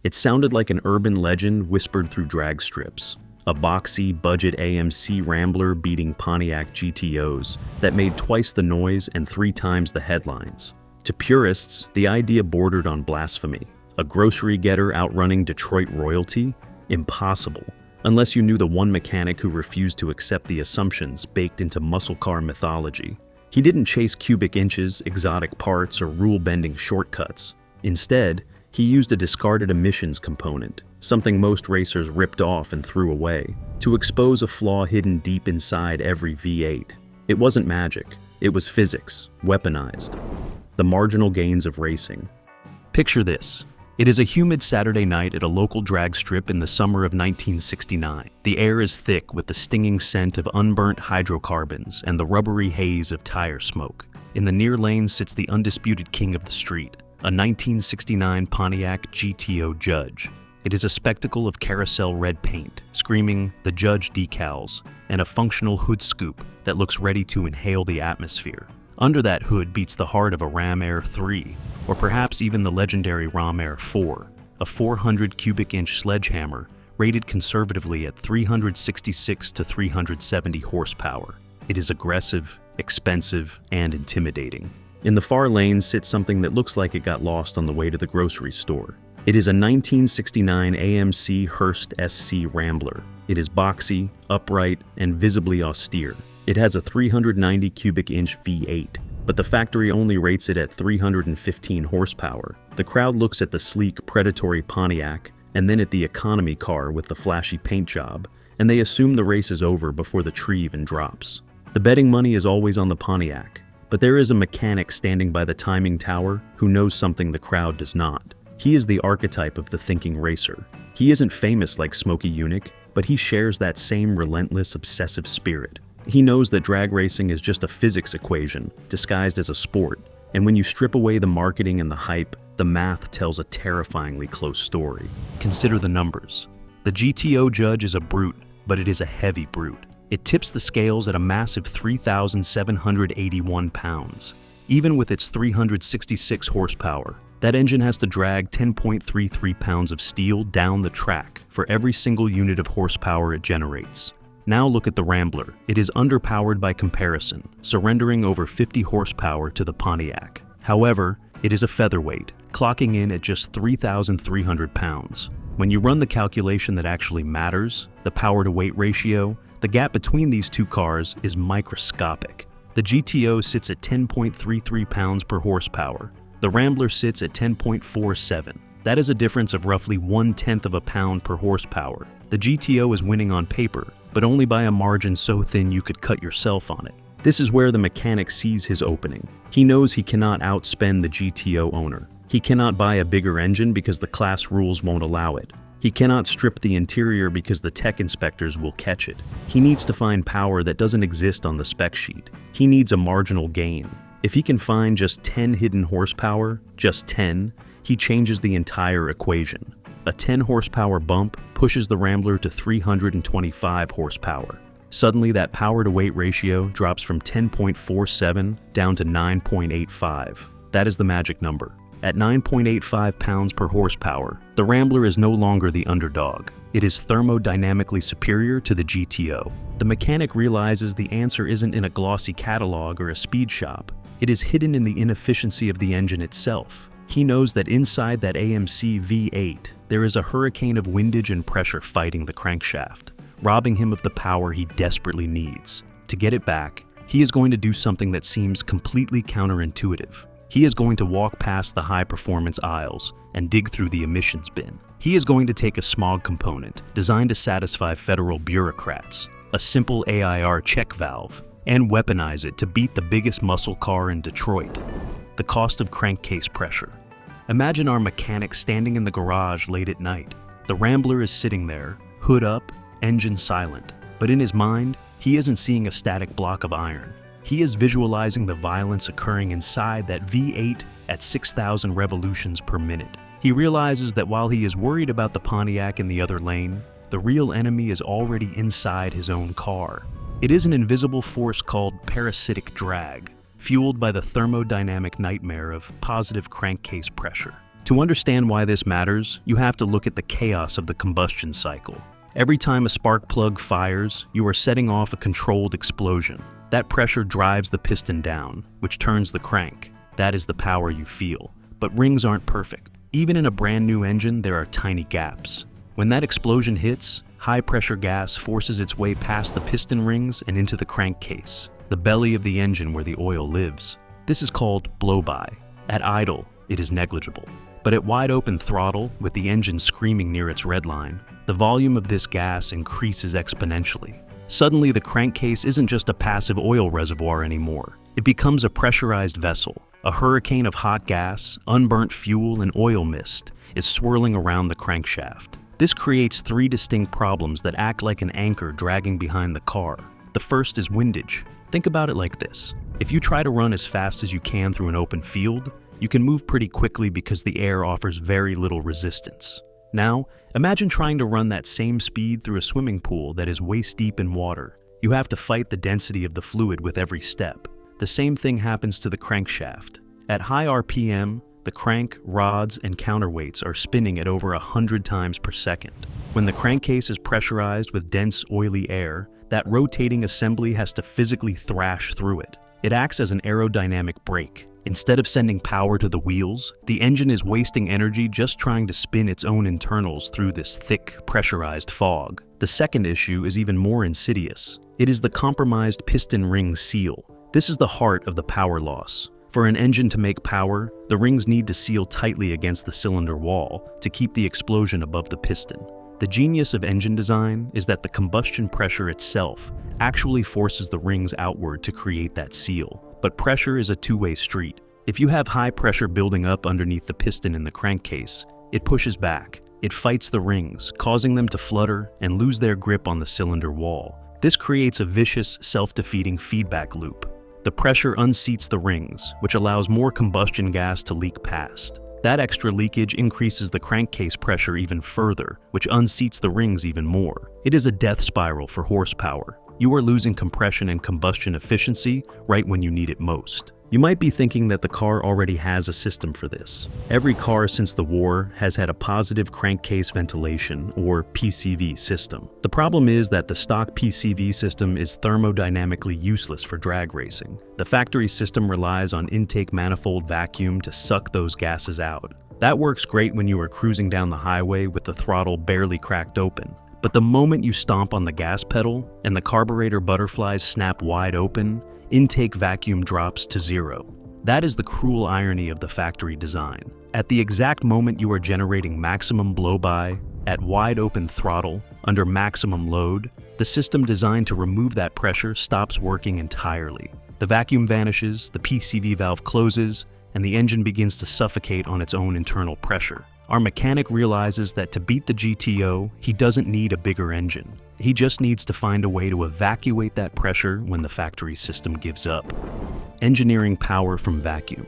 It sounded like an urban legend whispered through drag strips. A boxy, budget AMC Rambler beating Pontiac GTOs that made twice the noise and 3 times the headlines. To purists, the idea bordered on blasphemy. A grocery getter outrunning Detroit royalty? Impossible, unless you knew the one mechanic who refused to accept the assumptions baked into muscle car mythology. He didn't chase cubic inches, exotic parts, or rule-bending shortcuts. Instead, he used a discarded emissions component, something most racers ripped off and threw away, to expose a flaw hidden deep inside every V8. It wasn't magic, it was physics, weaponized. The marginal gains of racing. Picture this. It is a humid Saturday night at a local drag strip in the summer of 1969. The air is thick with the stinging scent of unburnt hydrocarbons and the rubbery haze of tire smoke. In the near lane sits the undisputed king of the street, a 1969 Pontiac GTO Judge. It is a spectacle of carousel red paint, screaming "The Judge" decals, and a functional hood scoop that looks ready to inhale the atmosphere. Under that hood beats the heart of a Ram Air 3, or perhaps even the legendary Ram Air 4, a 400 cubic inch sledgehammer rated conservatively at 366 to 370 horsepower. It is aggressive, expensive, and intimidating. In the far lane sits something that looks like it got lost on the way to the grocery store. It is a 1969 AMC Hearst SC Rambler. It is boxy, upright, and visibly austere. It has a 390 cubic inch V8, but the factory only rates it at 315 horsepower. The crowd looks at the sleek, predatory Pontiac, and then at the economy car with the flashy paint job, and they assume the race is over before the tree even drops. The betting money is always on the Pontiac, but there is a mechanic standing by the timing tower who knows something the crowd does not. He is the archetype of the thinking racer. He isn't famous like Smokey Yunick, but he shares that same relentless, obsessive spirit. He knows that drag racing is just a physics equation, disguised as a sport, and when you strip away the marketing and the hype, the math tells a terrifyingly close story. Consider the numbers. The GTO Judge is a brute, but it is a heavy brute. It tips the scales at a massive 3,781 pounds. Even with its 366 horsepower, that engine has to drag 10.33 pounds of steel down the track for every single unit of horsepower it generates. Now look at the Rambler. It is underpowered by comparison, surrendering over 50 horsepower to the Pontiac. However, it is a featherweight, clocking in at just 3,300 pounds. When you run the calculation that actually matters, the power-to-weight ratio, the gap between these two cars is microscopic. The GTO sits at 10.33 pounds per horsepower. The Rambler sits at 10.47. That is a difference of roughly 1/10 of a pound per horsepower. The GTO is winning on paper, but only by a margin so thin you could cut yourself on it. This is where the mechanic sees his opening. He knows he cannot outspend the GTO owner. He cannot buy a bigger engine because the class rules won't allow it. He cannot strip the interior because the tech inspectors will catch it. He needs to find power that doesn't exist on the spec sheet. He needs a marginal gain. If he can find just 10 hidden horsepower, just 10, he changes the entire equation. A 10 horsepower bump pushes the Rambler to 325 horsepower. Suddenly, that power-to-weight ratio drops from 10.47 down to 9.85. That is the magic number. At 9.85 pounds per horsepower, the Rambler is no longer the underdog. It is thermodynamically superior to the GTO. The mechanic realizes the answer isn't in a glossy catalog or a speed shop. It is hidden in the inefficiency of the engine itself. He knows that inside that AMC V8, there is a hurricane of windage and pressure fighting the crankshaft, robbing him of the power he desperately needs. To get it back, he is going to do something that seems completely counterintuitive. He is going to walk past the high-performance aisles and dig through the emissions bin. He is going to take a smog component designed to satisfy federal bureaucrats, a simple AIR check valve, and weaponize it to beat the biggest muscle car in Detroit. The cost of crankcase pressure. Imagine our mechanic standing in the garage late at night. The Rambler is sitting there, hood up, engine silent, but in his mind, he isn't seeing a static block of iron. He is visualizing the violence occurring inside that V8 at 6,000 revolutions per minute. He realizes that while he is worried about the Pontiac in the other lane, the real enemy is already inside his own car. It is an invisible force called parasitic drag, fueled by the thermodynamic nightmare of positive crankcase pressure. To understand why this matters, you have to look at the chaos of the combustion cycle. Every time a spark plug fires, you are setting off a controlled explosion. That pressure drives the piston down, which turns the crank. That is the power you feel. But rings aren't perfect. Even in a brand new engine, there are tiny gaps. When that explosion hits, high-pressure gas forces its way past the piston rings and into the crankcase, the belly of the engine where the oil lives. This is called blow-by. At idle, it is negligible. But at wide-open throttle, with the engine screaming near its red line, the volume of this gas increases exponentially. Suddenly, the crankcase isn't just a passive oil reservoir anymore. It becomes a pressurized vessel. A hurricane of hot gas, unburnt fuel, and oil mist is swirling around the crankshaft. This creates three distinct problems that act like an anchor dragging behind the car. The first is windage. Think about it like this. If you try to run as fast as you can through an open field, you can move pretty quickly because the air offers very little resistance. Now, imagine trying to run that same speed through a swimming pool that is waist-deep in water. You have to fight the density of the fluid with every step. The same thing happens to the crankshaft. At high RPM, the crank, rods, and counterweights are spinning at over 100 times per second. When the crankcase is pressurized with dense, oily air, that rotating assembly has to physically thrash through it. It acts as an aerodynamic brake. Instead of sending power to the wheels, the engine is wasting energy just trying to spin its own internals through this thick, pressurized fog. The second issue is even more insidious. It is the compromised piston ring seal. This is the heart of the power loss. For an engine to make power, the rings need to seal tightly against the cylinder wall to keep the explosion above the piston. The genius of engine design is that the combustion pressure itself actually forces the rings outward to create that seal. But pressure is a two-way street. If you have high pressure building up underneath the piston in the crankcase, it pushes back. It fights the rings, causing them to flutter and lose their grip on the cylinder wall. This creates a vicious, self-defeating feedback loop. The pressure unseats the rings, which allows more combustion gas to leak past. That extra leakage increases the crankcase pressure even further, which unseats the rings even more. It is a death spiral for horsepower. You are losing compression and combustion efficiency right when you need it most. You might be thinking that the car already has a system for this. Every car since the war has had a positive crankcase ventilation, or PCV, system. The problem is that the stock PCV system is thermodynamically useless for drag racing. The factory system relies on intake manifold vacuum to suck those gases out. That works great when you are cruising down the highway with the throttle barely cracked open. But the moment you stomp on the gas pedal and the carburetor butterflies snap wide open, intake vacuum drops to zero. That is the cruel irony of the factory design. At the exact moment you are generating maximum blow-by, at wide open throttle, under maximum load, the system designed to remove that pressure stops working entirely. The vacuum vanishes, the PCV valve closes, and the engine begins to suffocate on its own internal pressure. Our mechanic realizes that to beat the GTO, he doesn't need a bigger engine. He just needs to find a way to evacuate that pressure when the factory system gives up. Engineering power from vacuum.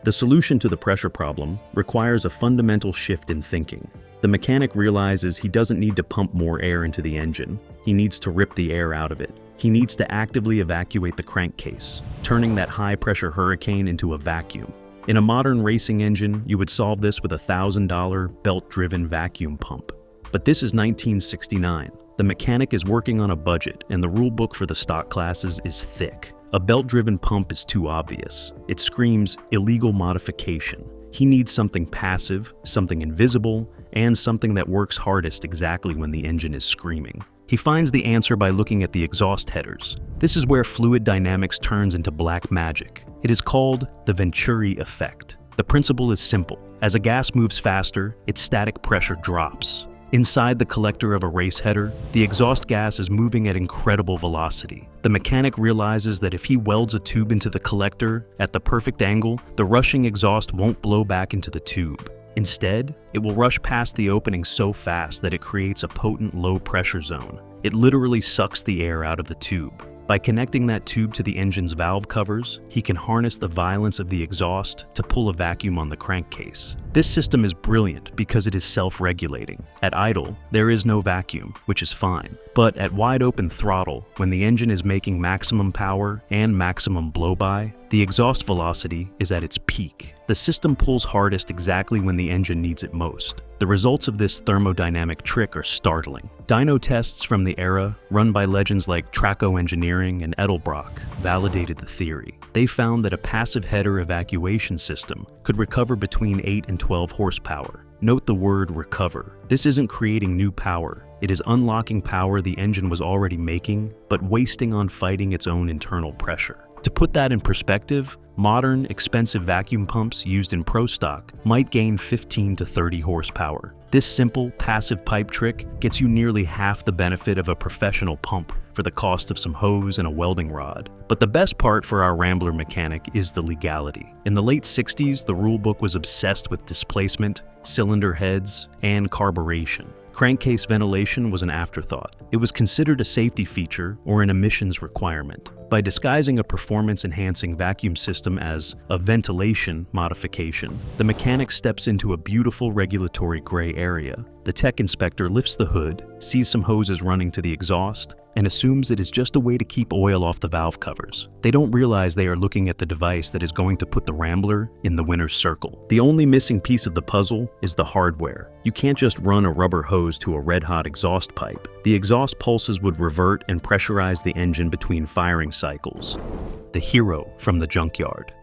The solution to the pressure problem requires a fundamental shift in thinking. The mechanic realizes he doesn't need to pump more air into the engine. He needs to rip the air out of it. He needs to actively evacuate the crankcase, turning that high-pressure hurricane into a vacuum. In a modern racing engine, you would solve this with a $1,000 belt-driven vacuum pump. But this is 1969. The mechanic is working on a budget, and the rulebook for the stock classes is thick. A belt-driven pump is too obvious. It screams illegal modification. He needs something passive, something invisible, and something that works hardest exactly when the engine is screaming. He finds the answer by looking at the exhaust headers. This is where fluid dynamics turns into black magic. It is called the Venturi effect. The principle is simple. As a gas moves faster, its static pressure drops. Inside the collector of a race header, the exhaust gas is moving at incredible velocity. The mechanic realizes that if he welds a tube into the collector at the perfect angle, the rushing exhaust won't blow back into the tube. Instead, it will rush past the opening so fast that it creates a potent low-pressure zone. It literally sucks the air out of the tube. By connecting that tube to the engine's valve covers, he can harness the violence of the exhaust to pull a vacuum on the crankcase. This system is brilliant because it is self-regulating. At idle, there is no vacuum, which is fine. But at wide-open throttle, when the engine is making maximum power and maximum blow-by, the exhaust velocity is at its peak. The system pulls hardest exactly when the engine needs it most. The results of this thermodynamic trick are startling. Dyno tests from the era, run by legends like Traco Engineering and Edelbrock, validated the theory. They found that a passive header evacuation system could recover between 8 and 12 horsepower. Note the word recover. This isn't creating new power. It is unlocking power the engine was already making, but wasting on fighting its own internal pressure. To put that in perspective, modern, expensive vacuum pumps used in pro stock might gain 15 to 30 horsepower. This simple, passive pipe trick gets you nearly half the benefit of a professional pump for the cost of some hose and a welding rod. But the best part for our Rambler mechanic is the legality. In the late 60s, the rulebook was obsessed with displacement, cylinder heads, and carburation. Crankcase ventilation was an afterthought. It was considered a safety feature or an emissions requirement. By disguising a performance-enhancing vacuum system as a ventilation modification, the mechanic steps into a beautiful regulatory gray area. The tech inspector lifts the hood, sees some hoses running to the exhaust, and assumes it is just a way to keep oil off the valve covers. They don't realize they are looking at the device that is going to put the Rambler in the winner's circle. The only missing piece of the puzzle is the hardware. You can't just run a rubber hose to a red-hot exhaust pipe. The exhaust pulses would revert and pressurize the engine between firing cycles. The hero from the junkyard.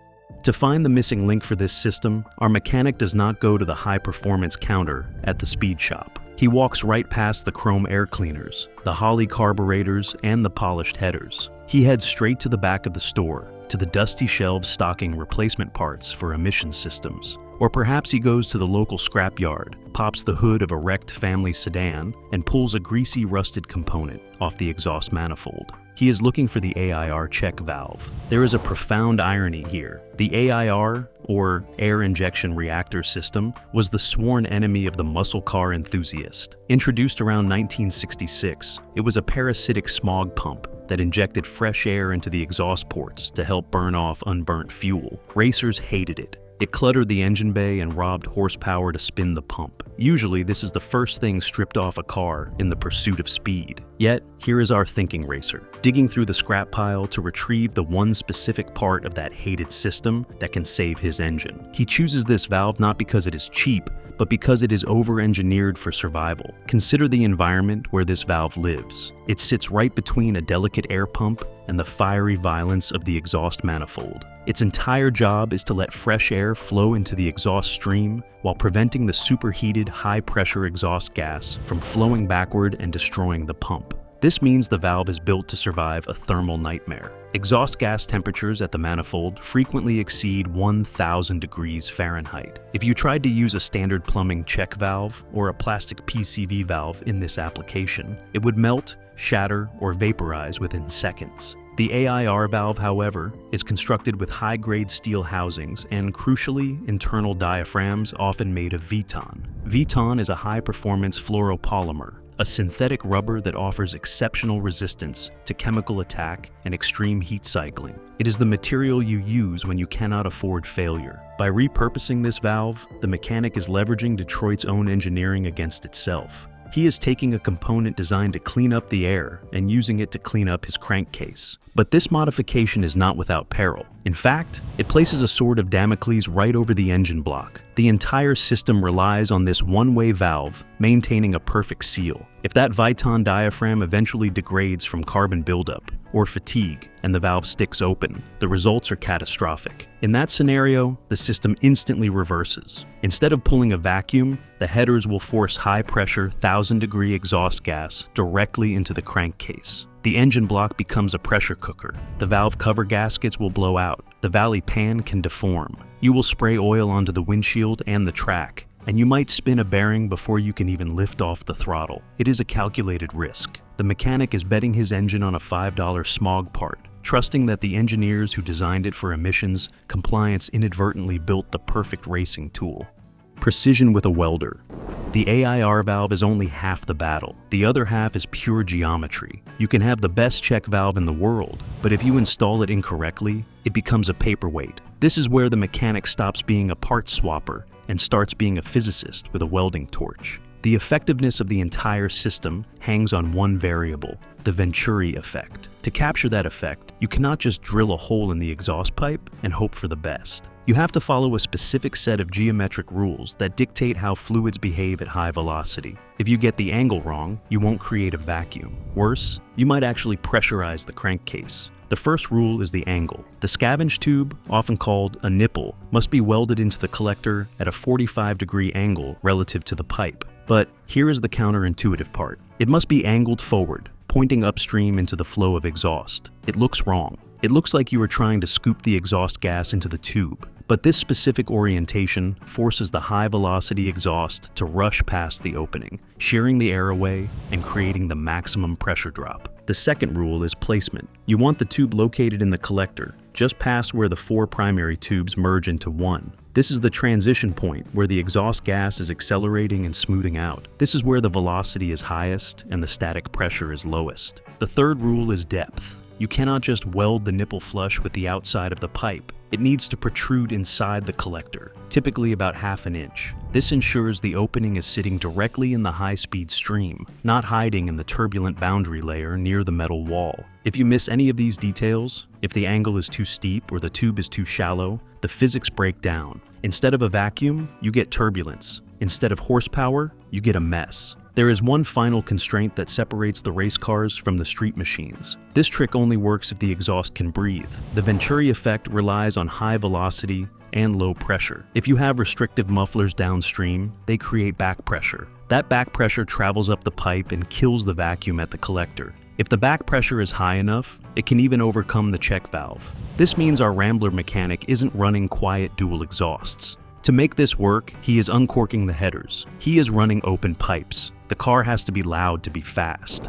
To find the missing link for this system, our mechanic does not go to the high-performance counter at the speed shop. He walks right past the chrome air cleaners, the Holley carburetors, and the polished headers. He heads straight to the back of the store, to the dusty shelves stocking replacement parts for emission systems. Or perhaps he goes to the local scrapyard, pops the hood of a wrecked family sedan, and pulls a greasy, rusted component off the exhaust manifold. He is looking for the AIR check valve. There is a profound irony here. The AIR, or air injection reactor system, was the sworn enemy of the muscle car enthusiast. Introduced around 1966, it was a parasitic smog pump that injected fresh air into the exhaust ports to help burn off unburnt fuel. Racers hated it. It cluttered the engine bay and robbed horsepower to spin the pump. Usually, this is the first thing stripped off a car in the pursuit of speed. Yet, here is our thinking racer, digging through the scrap pile to retrieve the one specific part of that hated system that can save his engine. He chooses this valve not because it is cheap, but because it is over-engineered for survival. Consider the environment where this valve lives. It sits right between a delicate air pump and the fiery violence of the exhaust manifold. Its entire job is to let fresh air flow into the exhaust stream while preventing the superheated, high-pressure exhaust gas from flowing backward and destroying the pump. This means the valve is built to survive a thermal nightmare. Exhaust gas temperatures at the manifold frequently exceed 1,000 degrees Fahrenheit. If you tried to use a standard plumbing check valve or a plastic PCV valve in this application, it would melt, shatter, or vaporize within seconds. The AIR valve, however, is constructed with high-grade steel housings and, crucially, internal diaphragms often made of Viton. Viton is a high-performance fluoropolymer, a synthetic rubber that offers exceptional resistance to chemical attack and extreme heat cycling. It is the material you use when you cannot afford failure. By repurposing this valve, the mechanic is leveraging Detroit's own engineering against itself. He is taking a component designed to clean up the air and using it to clean up his crankcase. But this modification is not without peril. In fact, it places a sword of Damocles right over the engine block. The entire system relies on this one-way valve maintaining a perfect seal. If that Viton diaphragm eventually degrades from carbon buildup or fatigue and the valve sticks open, the results are catastrophic. In that scenario, the system instantly reverses. Instead of pulling a vacuum, the headers will force high-pressure, 1,000-degree exhaust gas directly into the crankcase. The engine block becomes a pressure cooker. The valve cover gaskets will blow out. The valley pan can deform. You will spray oil onto the windshield and the track, and you might spin a bearing before you can even lift off the throttle. It is a calculated risk. The mechanic is betting his engine on a $5 smog part, trusting that the engineers who designed it for emissions compliance inadvertently built the perfect racing tool. Precision with a welder. The AIR valve is only half the battle. The other half is pure geometry. You can have the best check valve in the world, but if you install it incorrectly, it becomes a paperweight. This is where the mechanic stops being a parts swapper and starts being a physicist with a welding torch. The effectiveness of the entire system hangs on one variable, the Venturi effect. To capture that effect, you cannot just drill a hole in the exhaust pipe and hope for the best. You have to follow a specific set of geometric rules that dictate how fluids behave at high velocity. If you get the angle wrong, you won't create a vacuum. Worse, you might actually pressurize the crankcase. The first rule is the angle. The scavenge tube, often called a nipple, must be welded into the collector at a 45-degree angle relative to the pipe. But here is the counterintuitive part. It must be angled forward, pointing upstream into the flow of exhaust. It looks wrong. It looks like you are trying to scoop the exhaust gas into the tube. But this specific orientation forces the high-velocity exhaust to rush past the opening, shearing the air away and creating the maximum pressure drop. The second rule is placement. You want the tube located in the collector, just past where the 4 primary tubes merge into one. This is the transition point where the exhaust gas is accelerating and smoothing out. This is where the velocity is highest and the static pressure is lowest. The third rule is depth. You cannot just weld the nipple flush with the outside of the pipe. It needs to protrude inside the collector, typically about ½ an inch. This ensures the opening is sitting directly in the high-speed stream, not hiding in the turbulent boundary layer near the metal wall. If you miss any of these details, if the angle is too steep or the tube is too shallow, the physics break down. Instead of a vacuum, you get turbulence. Instead of horsepower, you get a mess. There is one final constraint that separates the race cars from the street machines. This trick only works if the exhaust can breathe. The Venturi effect relies on high velocity and low pressure. If you have restrictive mufflers downstream, they create back pressure. That back pressure travels up the pipe and kills the vacuum at the collector. If the back pressure is high enough, it can even overcome the check valve. This means our Rambler mechanic isn't running quiet dual exhausts. To make this work, he is uncorking the headers. He is running open pipes. The car has to be loud to be fast.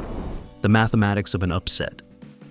The mathematics of an upset.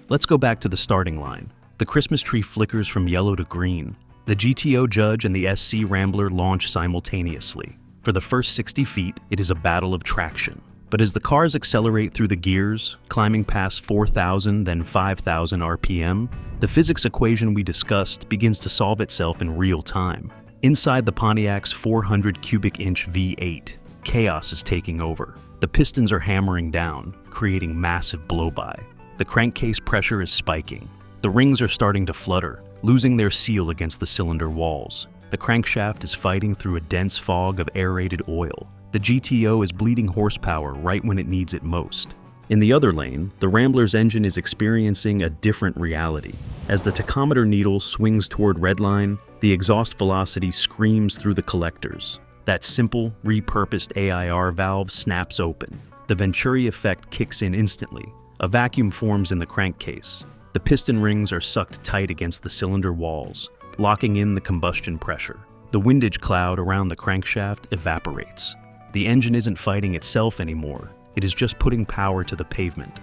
Let's go back to the starting line. The Christmas tree flickers from yellow to green. The GTO Judge and the SC Rambler launch simultaneously. For the first 60 feet, it is a battle of traction. But as the cars accelerate through the gears, climbing past 4,000 then 5,000 RPM, the physics equation we discussed begins to solve itself in real time. Inside the Pontiac's 400 cubic inch V8, chaos is taking over. The pistons are hammering down, creating massive blow-by. The crankcase pressure is spiking. The rings are starting to flutter, losing their seal against the cylinder walls. The crankshaft is fighting through a dense fog of aerated oil. The GTO is bleeding horsepower right when it needs it most. In the other lane, the Rambler's engine is experiencing a different reality. As the tachometer needle swings toward redline, the exhaust velocity screams through the collectors. That simple, repurposed AIR valve snaps open. The Venturi effect kicks in instantly. A vacuum forms in the crankcase. The piston rings are sucked tight against the cylinder walls, locking in the combustion pressure. The windage cloud around the crankshaft evaporates. The engine isn't fighting itself anymore. It is just putting power to the pavement.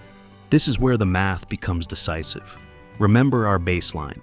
This is where the math becomes decisive. Remember our baseline.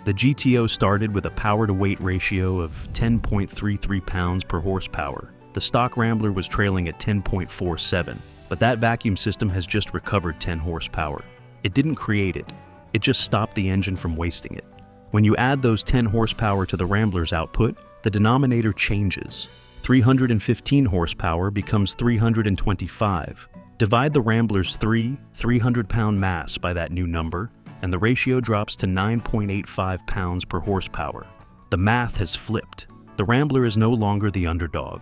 The GTO started with a power-to-weight ratio of 10.33 pounds per horsepower. The stock Rambler was trailing at 10.47, but that vacuum system has just recovered 10 horsepower. It didn't create it. It just stopped the engine from wasting it. When you add those 10 horsepower to the Rambler's output, the denominator changes. 315 horsepower becomes 325. Divide the Rambler's 300-pound mass by that new number, and the ratio drops to 9.85 pounds per horsepower. The math has flipped. The Rambler is no longer the underdog.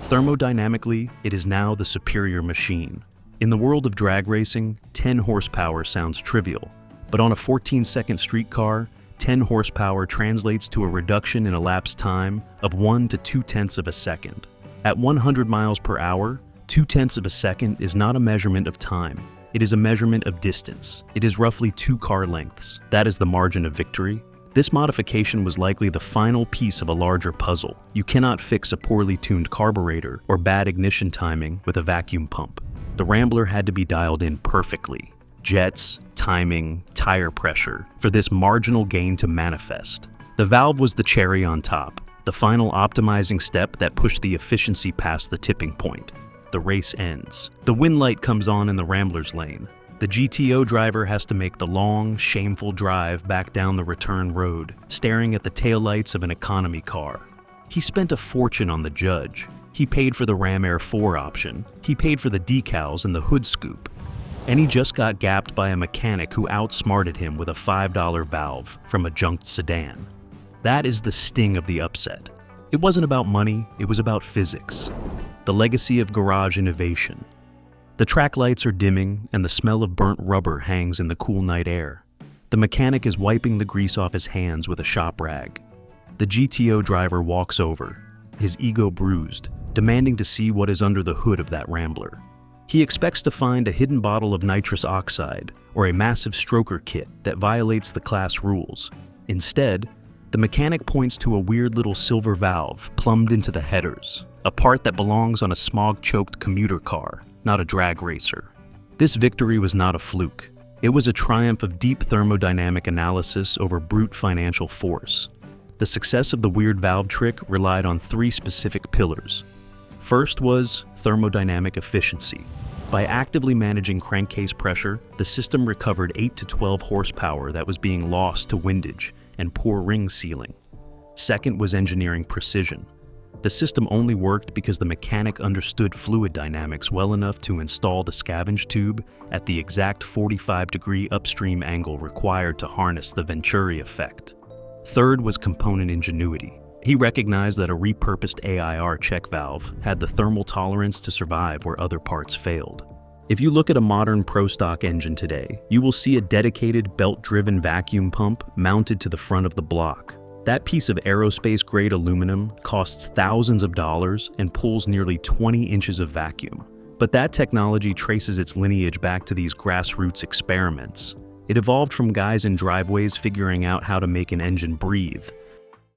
Thermodynamically, it is now the superior machine. In the world of drag racing, 10 horsepower sounds trivial, but on a 14-second street car, 10 horsepower translates to a reduction in elapsed time of 1 to 2/10 of a second. At 100 miles per hour, 2/10 of a second is not a measurement of time. It is a measurement of distance. It is roughly 2 car lengths. That is the margin of victory. This modification was likely the final piece of a larger puzzle. You cannot fix a poorly tuned carburetor or bad ignition timing with a vacuum pump. The Rambler had to be dialed in perfectly. Jets, timing, tire pressure, for this marginal gain to manifest. The valve was the cherry on top, the final optimizing step that pushed the efficiency past the tipping point. The race ends. The wind light comes on in the Rambler's lane. The GTO driver has to make the long, shameful drive back down the return road, staring at the taillights of an economy car. He spent a fortune on the Judge. He paid for the Ram Air 4 option. He paid for the decals and the hood scoop. And he just got gapped by a mechanic who outsmarted him with a $5 valve from a junked sedan. That is the sting of the upset. It wasn't about money, it was about physics. The legacy of garage innovation. The track lights are dimming, and the smell of burnt rubber hangs in the cool night air. The mechanic is wiping the grease off his hands with a shop rag. The GTO driver walks over, his ego bruised, demanding to see what is under the hood of that Rambler. He expects to find a hidden bottle of nitrous oxide or a massive stroker kit that violates the class rules. Instead, the mechanic points to a weird little silver valve plumbed into the headers, a part that belongs on a smog-choked commuter car, not a drag racer. This victory was not a fluke. It was a triumph of deep thermodynamic analysis over brute financial force. The success of the weird valve trick relied on three specific pillars. First was thermodynamic efficiency. By actively managing crankcase pressure, the system recovered 8 to 12 horsepower that was being lost to windage and poor ring sealing. Second was engineering precision. The system only worked because the mechanic understood fluid dynamics well enough to install the scavenge tube at the exact 45-degree upstream angle required to harness the Venturi effect. Third was component ingenuity. He recognized that a repurposed AIR check valve had the thermal tolerance to survive where other parts failed. If you look at a modern pro stock engine today, you will see a dedicated belt-driven vacuum pump mounted to the front of the block. That piece of aerospace-grade aluminum costs thousands of dollars and pulls nearly 20 inches of vacuum. But that technology traces its lineage back to these grassroots experiments. It evolved from guys in driveways figuring out how to make an engine breathe,